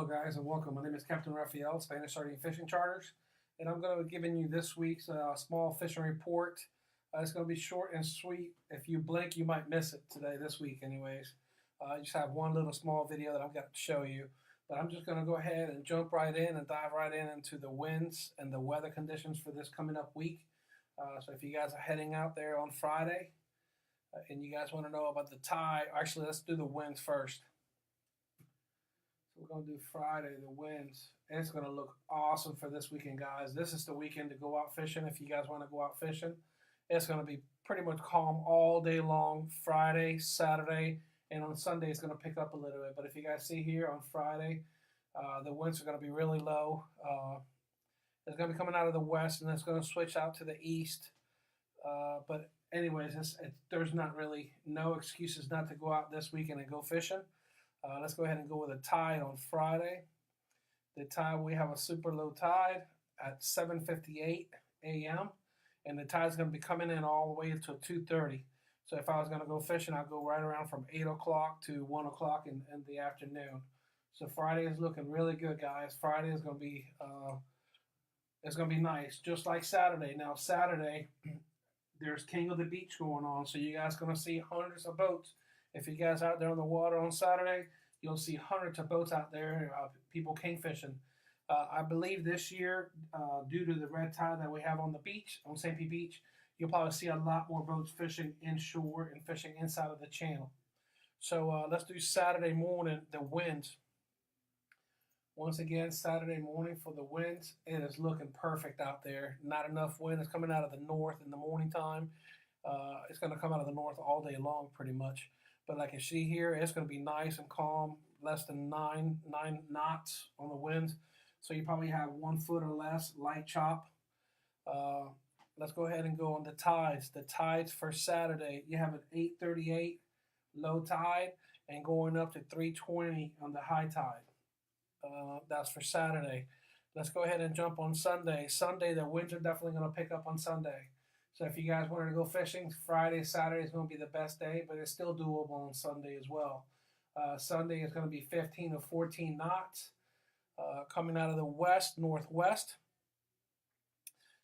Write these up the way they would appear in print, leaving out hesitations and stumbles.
Hello, guys, and welcome. My name is Captain Raphael, Spanish Sardine Fishing Charters, and I'm going to be giving you this week's small fishing report. It's going to be short and sweet. If you blink, you might miss it today, this week, anyways. I just have one little small video that I've got to show you, but I'm just going to go ahead and jump right in and dive right in into the winds and the weather conditions for this coming up week. So if you guys are heading out there on Friday and you guys want to know about the tide, actually, let's do the winds first. We're going to do Friday, the winds. It's going to look awesome for this weekend, guys. This is the weekend to go out fishing if you guys want to go out fishing. It's going to be pretty much calm all day long, Friday, Saturday, and on Sunday it's going to pick up a little bit. But if you guys see here on Friday, the winds are going to be really low. It's going to be coming out of the west, and it's going to switch out to the east. But anyways, there's not really no excuses not to go out this weekend and go fishing. Let's go ahead and go with a tide on Friday. The tide, we have a super low tide at 7:58 a.m. and the tide's going to be coming in all the way until 2:30. So if I was going to go fishing, I'd go right around from 8 o'clock to 1 o'clock in the afternoon. So Friday is looking really good, guys. Friday is going to be it's going to be nice, just like Saturday. Now Saturday, there's King of the Beach going on, so you guys are going to see hundreds of boats. If you guys are out there on the water on Saturday, you'll see hundreds of boats out there, people king fishing. I believe this year, due to the red tide that we have on the beach, on St. Pete Beach, you'll probably see a lot more boats fishing inshore and fishing inside of the channel. So let's do Saturday morning, the winds. Once again, Saturday morning for the winds, it is looking perfect out there. Not enough wind is coming out of the north in the morning time. It's going to come out of the north all day long pretty much. But like you see here, it's going to be nice and calm, less than nine knots on the wind. So you probably have 1 foot or less, light chop. Let's go ahead and go on the tides. The tides for Saturday, you have an 8:38 low tide and going up to 3:20 on the high tide. That's for Saturday. Let's go ahead and jump on Sunday. Sunday, the winds are definitely going to pick up on Sunday. So if you guys wanted to go fishing, Friday, Saturday is going to be the best day, but it's still doable on Sunday as well. Sunday is going to be 15 to 14 knots coming out of the west, northwest.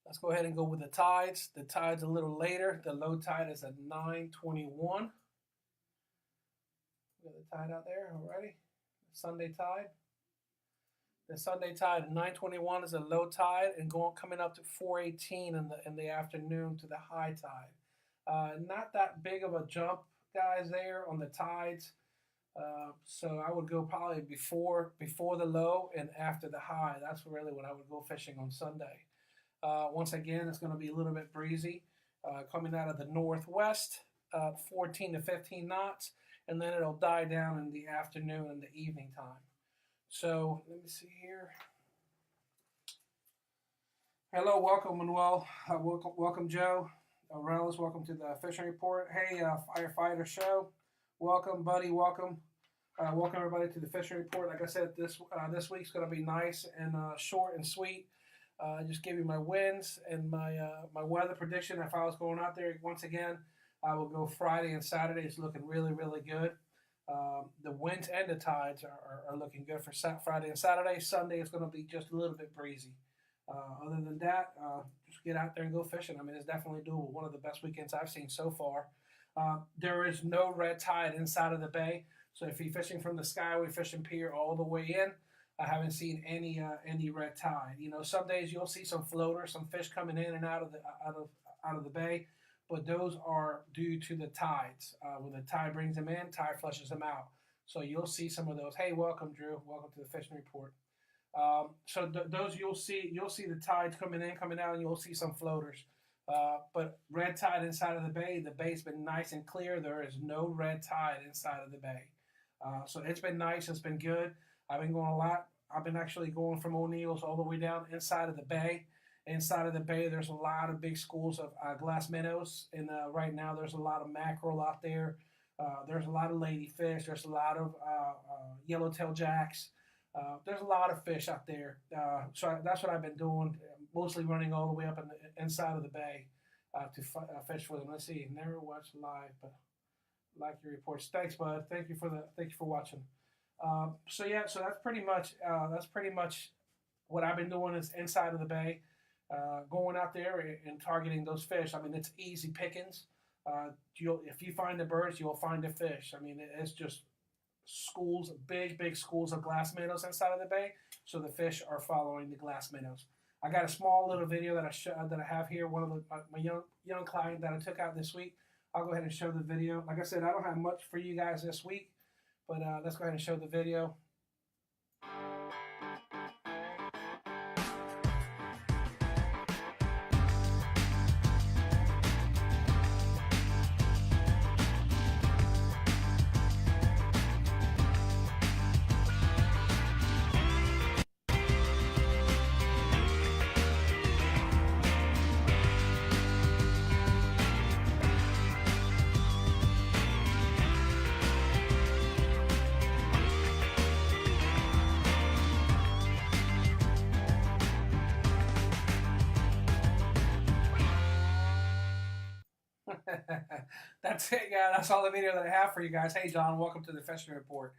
Let's go ahead and go with the tides. The tide's a little later. The low tide is at 9:21. We got the tide out there already. Sunday tide. The Sunday tide, 9:21 is a low tide, and coming up to 4:18 in the afternoon to the high tide. Not that big of a jump, guys, there on the tides. So I would go probably before the low and after the high. That's really when I would go fishing on Sunday. Once again, it's going to be a little bit breezy, coming out of the northwest, 14 to 15 knots, and then it'll die down in the afternoon and the evening time. So let me see here. Hello, welcome Manuel. Welcome Joe. Reynolds, welcome to the fishing report. Hey, firefighter show. Welcome, buddy. Welcome. Welcome everybody to the fishing report. Like I said, this week's going to be nice and short and sweet. Just give you my winds and my weather prediction. If I was going out there once again, I will go Friday and Saturday. It's looking really, really good. The winds and the tides are looking good for Friday and Saturday. Sunday is going to be just a little bit breezy. Other than that, just get out there and go fishing. I mean, it's definitely doable. One of the best weekends I've seen so far. There is no red tide inside of the bay. So if you're fishing from the Skyway Fishing Pier all the way in, I haven't seen any red tide. You know, some days you'll see some floaters, some fish coming in and out of the bay. But those are due to the tides. When the tide brings them in, tide flushes them out. So you'll see some of those. Hey, welcome, Drew. Welcome to the fishing report. So those you'll see the tides coming in, coming out, and you'll see some floaters. But red tide inside of the bay's been nice and clear. There is no red tide inside of the bay. So it's been nice. It's been good. I've been going a lot. I've been actually going from O'Neill's all the way down inside of the bay. Inside of the bay, there's a lot of big schools of glass minnows, and right now there's a lot of mackerel out there. There's a lot of ladyfish. There's a lot of yellowtail jacks. There's a lot of fish out there. So that's what I've been doing, mostly running all the way up in the inside of the bay to fish for them. Let's see, never watched live, but like your reports. Thanks, bud. Thank you for watching. So yeah, so that's pretty much what I've been doing is inside of the bay, going out there and targeting those fish. I mean, it's easy pickings. If you find the birds, you'll find the fish. I mean, it's just schools, big schools of glass minnows inside of the bay. So the fish are following the glass minnows. I got a small little video that I have here. One of my young client that I took out this week. I'll go ahead and show the video. Like I said, I don't have much for you guys this week, but let's go ahead and show the video. That's it, yeah. That's all the video that I have for you guys. Hey, John, welcome to the fishing report.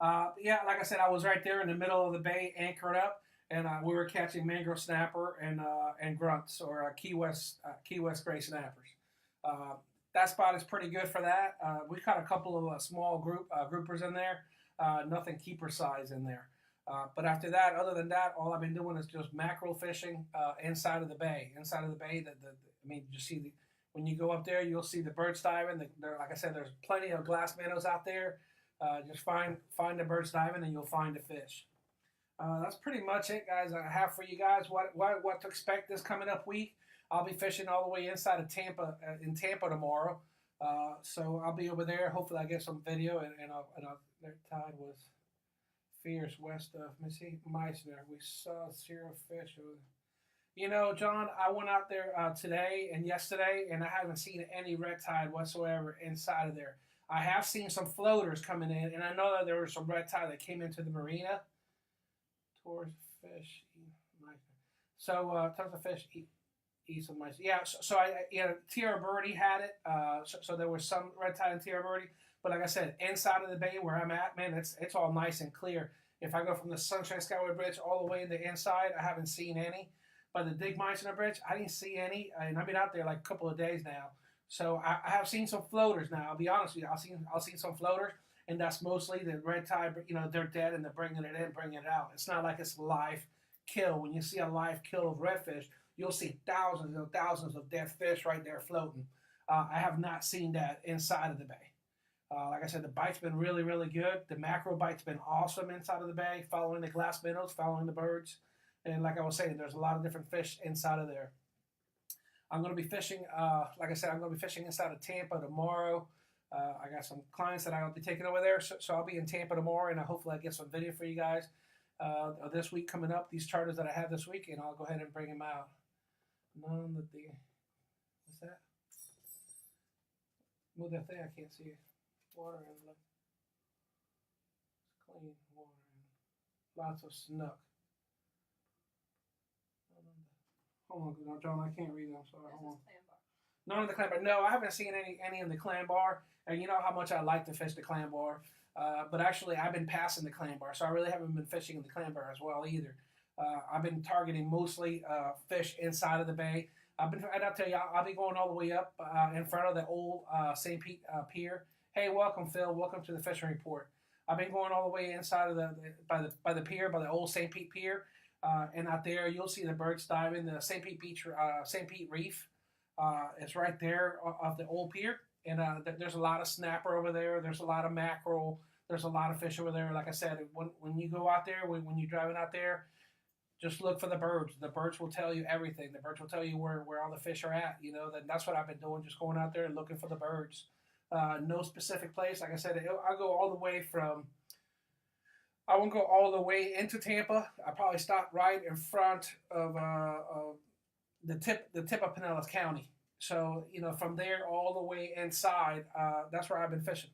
Yeah, like I said, I was right there in the middle of the bay, anchored up, and we were catching mangrove snapper and grunts or Key West gray snappers. Uh, that spot is pretty good for that. We caught a couple of small groupers in there, nothing keeper size in there. But after that, other than that, all I've been doing is just mackerel fishing inside of the bay. Inside of the bay, I mean, you see when you go up there, you'll see the birds diving. Like I said, there's plenty of glass minnows out there. Just find the birds diving, and you'll find the fish. That's pretty much it, guys. I have for you guys what to expect this coming up week. I'll be fishing all the way inside of Tampa in Tampa tomorrow. So I'll be over there. Hopefully, I get some video, and their tide was fierce west of Missy Meissner. We saw zero fish. You know, John, I went out there today and yesterday, and I haven't seen any red tide whatsoever inside of there. I have seen some floaters coming in, and I know that there was some red tide that came into the marina. Towards fish, so tons of fish eat some mice. Yeah, so Tierra Birdie had it. So there was some red tide in Tierra Birdie, but like I said, inside of the bay where I'm at, man, it's all nice and clear. If I go from the Sunshine Skyway Bridge all the way in the inside, I haven't seen any. By the Dig Meissner Bridge, I didn't see any, and I've been out there like a couple of days now. So I have seen some floaters now. I'll be honest with you, I'll see some floaters, and that's mostly the red tide. You know, they're dead and they're bringing it in, bringing it out. It's not like it's a live kill. When you see a live kill of redfish, you'll see thousands and thousands of dead fish right there floating. I have not seen that inside of the bay. Like I said, the bite's been really, really good. The mackerel bite's been awesome inside of the bay, following the glass minnows, following the birds. And like I was saying, there's a lot of different fish inside of there. I'm going to be fishing, like I said, I'm going to be fishing inside of Tampa tomorrow. I got some clients that I'll be taking over there, so I'll be in Tampa tomorrow, and hopefully I get some video for you guys this week coming up, these charters that I have this week, and I'll go ahead and bring them out. None that the, what's that? Move that thing, I can't see it. Water and look. Clean water and lots of snook. Hold on, John, I can't read it. I'm sorry. Hold on. None of the clam bar. No, I haven't seen any in the clam bar. And you know how much I like to fish the clam bar. But actually, I've been passing the clam bar, so I really haven't been fishing in the clam bar as well either. I've been targeting mostly fish inside of the bay. And I'll tell you, I'll be going all the way up in front of the old St. Pete Pier. Hey, welcome, Phil. Welcome to the fishing report. I've been going all the way inside of by the pier, by the old St. Pete Pier. And out there, you'll see the birds diving. The St. Pete Reef is right there off the old pier. And there's a lot of snapper over there. There's a lot of mackerel. There's a lot of fish over there. Like I said, when you go out there, when you're driving out there, just look for the birds. The birds will tell you everything. The birds will tell you where all the fish are at. You know, that's what I've been doing, just going out there and looking for the birds. No specific place. Like I said, I'll go all the way from... I won't go all the way into Tampa. I probably stop right in front of the tip of Pinellas County. So you know, from there all the way inside, that's where I've been fishing,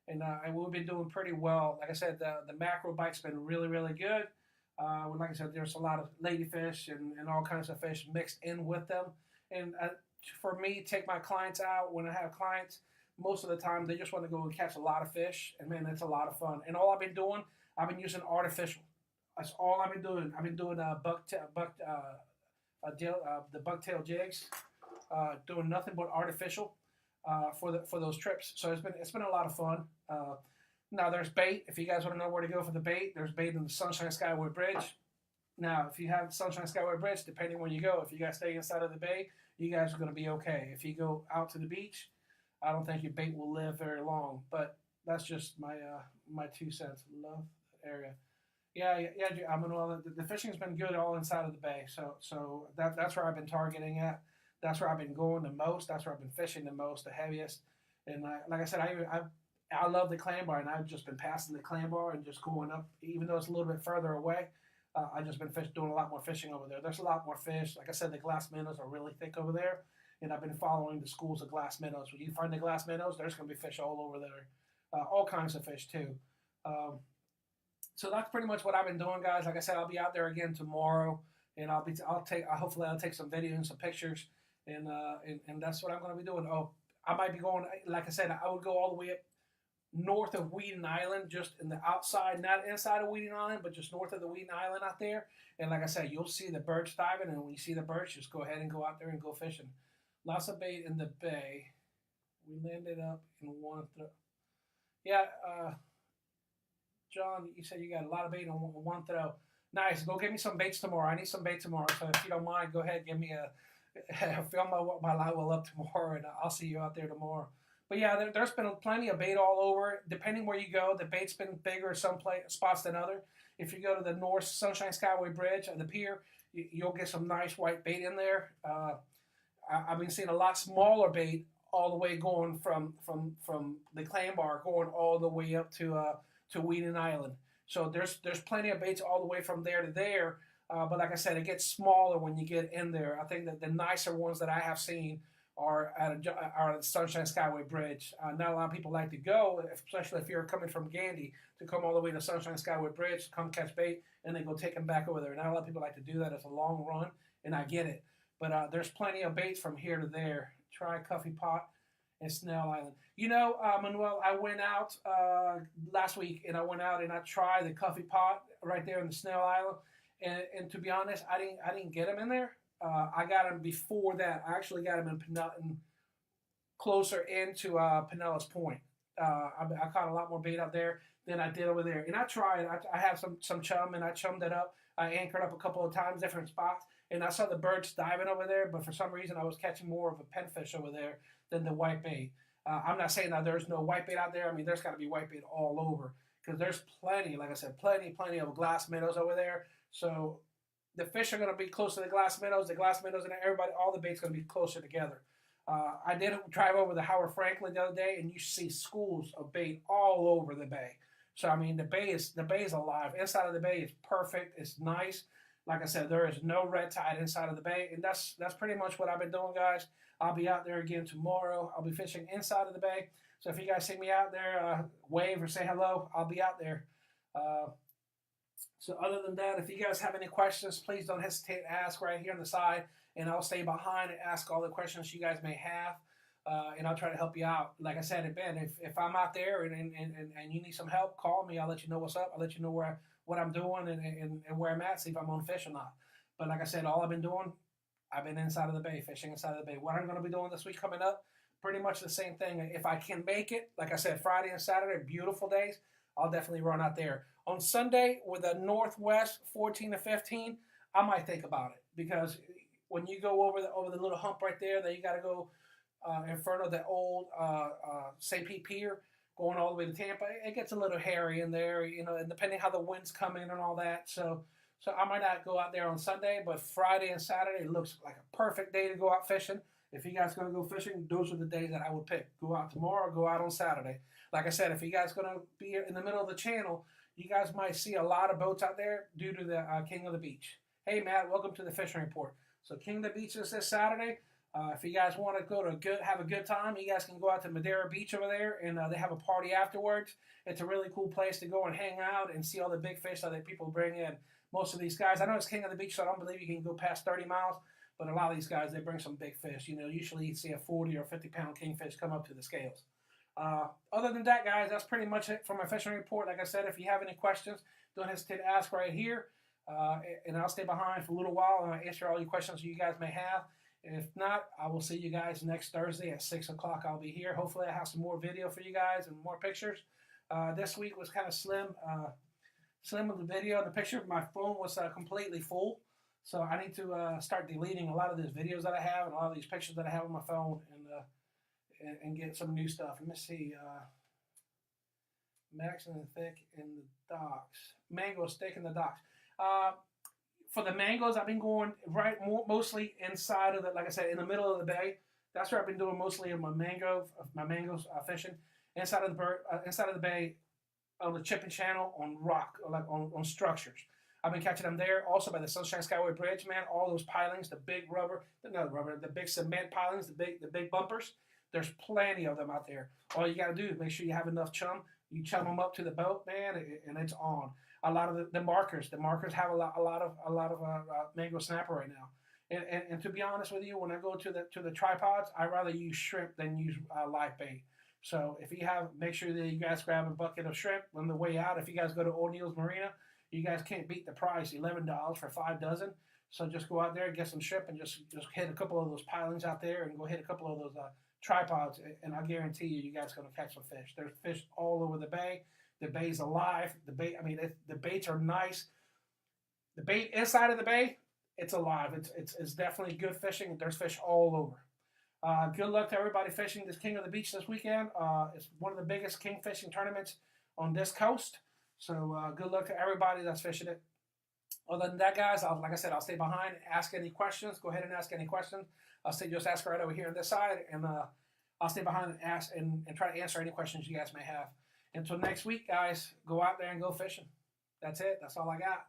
and we've been doing pretty well. Like I said, the mackerel bite's been really, really good. Like I said, there's a lot of ladyfish and all kinds of fish mixed in with them. And for me, take my clients out when I have clients. Most of the time, they just want to go and catch a lot of fish, and man, it's a lot of fun. And all I've been doing, I've been using artificial. That's all I've been doing. I've been doing the bucktail jigs, doing nothing but artificial for those trips. So it's been a lot of fun. Now there's bait. If you guys want to know where to go for the bait, there's bait in the Sunshine Skyway Bridge. Now, if you have Sunshine Skyway Bridge, depending where you go, if you guys stay inside of the bay, you guys are going to be okay. If you go out to the beach, I don't think your bait will live very long. But that's just my 2 cents. Love that area. Yeah. I mean, well, the fishing's been good all inside of the bay. So that's where I've been targeting at. That's where I've been going the most. That's where I've been fishing the most, the heaviest. And like I said, I love the clam bar, and I've just been passing the clam bar and just going up, even though it's a little bit further away. I've just been doing a lot more fishing over there. There's a lot more fish. Like I said, the glass minnows are really thick over there, and I've been following the schools of glass minnows. When you find the glass minnows, there's going to be fish all over there, all kinds of fish too. So that's pretty much what I've been doing, guys. Like I said, I'll be out there again tomorrow, and hopefully I'll take some video and some pictures, and that's what I'm going to be doing. Oh, I might be going. Like I said, I would go all the way up north of Weeden Island, just in the outside, not inside of Weeden Island, but just north of the Weeden Island out there. And like I said, you'll see the birds diving, and when you see the birds, just go ahead and go out there and go fishing. Lots of bait in the bay. We landed up in one throw. Yeah, John, you said you got a lot of bait on one throw. Nice. Go get me some baits tomorrow. I need some bait tomorrow. So if you don't mind, go ahead, give me fill my live well up tomorrow, and I'll see you out there tomorrow. But yeah, there's been plenty of bait all over. Depending where you go, the bait's been bigger some spots than other. If you go to the North Sunshine Skyway Bridge and the pier, you'll get some nice white bait in there. I've been seeing a lot smaller bait all the way going from the clam bar going all the way up to Weeden Island. So there's plenty of baits all the way from there to there. But like I said, it gets smaller when you get in there. I think that the nicer ones that I have seen are at the Sunshine Skyway Bridge. Not a lot of people like to go, especially if you're coming from Gandy, to come all the way to Sunshine Skyway Bridge, to come catch bait, and then go take them back over there. Not a lot of people like to do that. It's a long run, and I get it. But there's plenty of baits from here to there. Try Coffee Pot and Snail Island. You know, Manuel, I went out last week, and I tried the Coffee Pot right there in the Snail Island. And to be honest, I didn't get them in there. I got them before that. I actually got them in closer into Pinellas Point. I caught a lot more bait out there than I did over there. And I tried. I have some chum, and I chummed it up. I anchored up a couple of times, different spots, and I saw the birds diving over there. But for some reason, I was catching more of a pinfish over there than the white bait. I'm not saying that there's no white bait out there. I mean, there's got to be white bait all over, because there's plenty, like I said, plenty of glass minnows over there. So the fish are going to be close to the glass minnows, and everybody, all the bait's going to be closer together. I did drive over the Howard Franklin the other day, and you see schools of bait all over the bay. So I mean, the bay is alive. Inside of the bay is perfect. It's nice. Like I said, there is no red tide inside of the bay, and that's pretty much what I've been doing, guys. I'll be out there again tomorrow. I'll be fishing inside of the bay. So if you guys see me out there, wave or say hello. I'll be out there. So other than that, if you guys have any questions, please don't hesitate to ask right here on the side, and I'll stay behind and ask all the questions you guys may have, and I'll try to help you out. Like I said, Ben, if I'm out there and you need some help, call me. I'll let you know what's up. I'll let you know what I'm doing and where I'm at, see if I'm on fish or not. But like I said, all I've been doing, I've been inside of the bay, fishing inside of the bay. What I'm going to be doing this week coming up, pretty much the same thing. If I can make it, like I said, Friday and Saturday, beautiful days, I'll definitely run out there. On Sunday, with a northwest 14 to 15, I might think about it, because when you go over the little hump right there, then you got to go in front of the old St. Pete Pier, going all the way to Tampa. It gets a little hairy in there, and depending how the winds come in and all that. So I might not go out there on Sunday, but Friday and Saturday looks like a perfect day to go out fishing. If you guys going to go fishing, those are the days that I would pick. Go out tomorrow, go out on Saturday. Like I said, if you guys going to be in the middle of the channel, you guys might see a lot of boats out there due to the King of the Beach. Hey, Matt, welcome to the Fishing Report. So King of the Beach is this Saturday. If you guys want to have a good time, you guys can go out to Madeira Beach over there, and they have a party afterwards. It's a really cool place to go and hang out and see all the big fish that people bring in. Most of these guys, I know it's King of the Beach, so I don't believe you can go past 30 miles, but a lot of these guys, they bring some big fish. Usually you see a 40 or 50-pound kingfish come up to the scales. Other than that, guys, that's pretty much it for my fishing report. Like I said, if you have any questions, don't hesitate to ask right here. And I'll stay behind for a little while and I'll answer all your questions you guys may have. And if not, I will see you guys next Thursday at 6 o'clock. I'll be here. Hopefully, I have some more video for you guys and more pictures. This week was kind of slim with the video and the picture. My phone was completely full. So I need to start deleting a lot of these videos that I have and a lot of these pictures that I have on my phone and get some new stuff. Let me see. Max and the thick in the docks. Mango stick in the docks. For the mangoes, I've been going mostly inside of the, like I said, in the middle of the bay. That's where I've been doing mostly of my mangoes fishing inside of the bay on the chipping channel on rock, like on structures. I've been catching them there. Also by the Sunshine Skyway Bridge, man. All those pilings, the big the big cement pilings, the big bumpers. There's plenty of them out there. All you got to do is make sure you have enough chum. You chum them up to the boat, man, and it's on. A lot of the markers have a lot of mango snapper right now. And to be honest with you, when I go to the tripods, I rather use shrimp than use live bait. So if you make sure that you guys grab a bucket of shrimp on the way out. If you guys go to O'Neill's Marina, you guys can't beat the price, $11 for 5 dozen. So just go out there and get some shrimp and just hit a couple of those pilings out there and go hit a couple of those tripods, and I guarantee you guys are going to catch some fish. There's fish all over the bay. The bay's alive. The baits are nice. The bait inside of the bay, it's alive. It's definitely good fishing. There's fish all over. Good luck to everybody fishing this King of the Beach this weekend. It's one of the biggest king fishing tournaments on this coast. So good luck to everybody that's fishing it. Other than that, guys, like I said, I'll stay behind. Ask any questions. Go ahead and ask any questions. Just ask right over here on this side, and I'll stay behind and ask and try to answer any questions you guys may have. Until next week, guys, go out there and go fishing. That's it. That's all I got.